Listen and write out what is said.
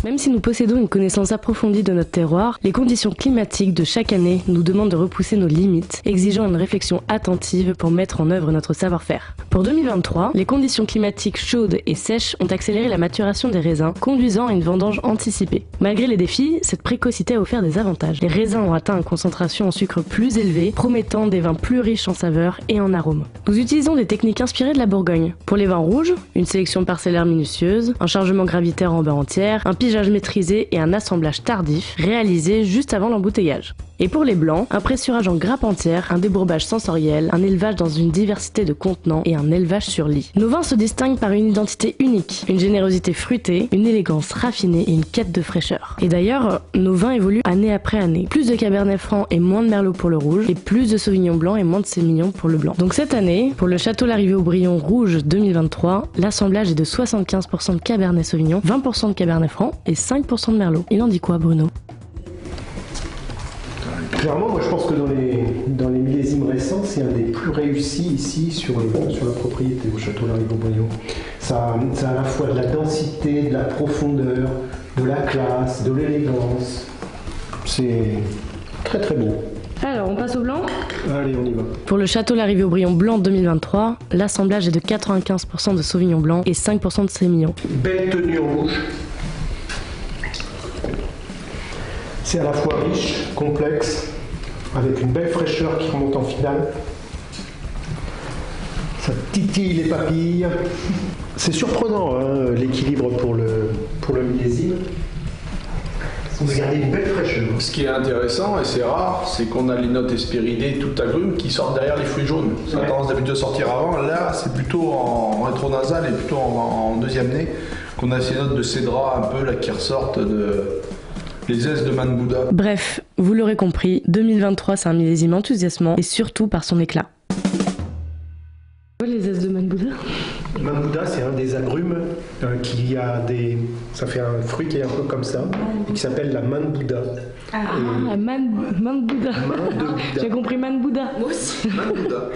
Même si nous possédons une connaissance approfondie de notre terroir, les conditions climatiques de chaque année nous demandent de repousser nos limites, exigeant une réflexion attentive pour mettre en œuvre notre savoir-faire. Pour 2023, les conditions climatiques chaudes et sèches ont accéléré la maturation des raisins, conduisant à une vendange anticipée. Malgré les défis, cette précocité a offert des avantages. Les raisins ont atteint une concentration en sucre plus élevée, promettant des vins plus riches en saveurs et en arômes. Nous utilisons des techniques inspirées de la Bourgogne. Pour les vins rouges, une sélection parcellaire minutieuse, un chargement gravitaire en beurre entière, un pigeage maîtrisé et un assemblage tardif réalisé juste avant l'embouteillage. Et pour les blancs, un pressurage en grappe entière, un débourbage sensoriel, un élevage dans une diversité de contenants et un élevage sur lit. Nos vins se distinguent par une identité unique, une générosité fruitée, une élégance raffinée et une quête de fraîcheur. Et d'ailleurs, nos vins évoluent année après année. Plus de Cabernet Franc et moins de Merlot pour le rouge, et plus de Sauvignon Blanc et moins de Sémillon pour le blanc. Donc cette année, pour le Château Larrivé-Aubryon Rouge 2023, l'assemblage est de 75% de Cabernet Sauvignon, 20% de Cabernet Franc et 5% de Merlot. Il en dit quoi, Bruno ? Clairement, moi je pense que dans les millésimes récents, c'est un des plus réussis ici sur la propriété au Château Larrivé-Aubryon. Ça a à la fois de la densité, de la profondeur, de la classe, de l'élégance. C'est très très bon. Alors, on passe au blanc ? Allez, on y va. Pour le Château Larrivé-Aubryon Blanc 2023, l'assemblage est de 95% de Sauvignon Blanc et 5% de Sémillon. Belle tenue en bouche. C'est à la fois riche, complexe, avec une belle fraîcheur qui remonte en finale. Ça titille les papilles. C'est surprenant hein, l'équilibre pour le millésime. Vous gardez une belle fraîcheur. Ce qui est intéressant, et c'est rare, c'est qu'on a les notes hespéridées tout agrumes qui sortent derrière les fruits jaunes. Ça a tendance d'habitude de sortir avant. Là, c'est plutôt en rétronasal et plutôt en deuxième nez qu'on a ces notes de cédra un peu là qui ressortent de les aises de Man-Bouddha. Bref, vous l'aurez compris, 2023 c'est un millésime enthousiasmant et surtout par son éclat. Les aises de Man-Bouddha ? Man-Bouddha, c'est un des agrumes qui a des. Ça fait un fruit qui est un peu comme ça, et qui s'appelle la Man-Bouddha. Man-Bouddha. Main de Bouddha. J'ai compris Man-Bouddha. Man-Bouddha.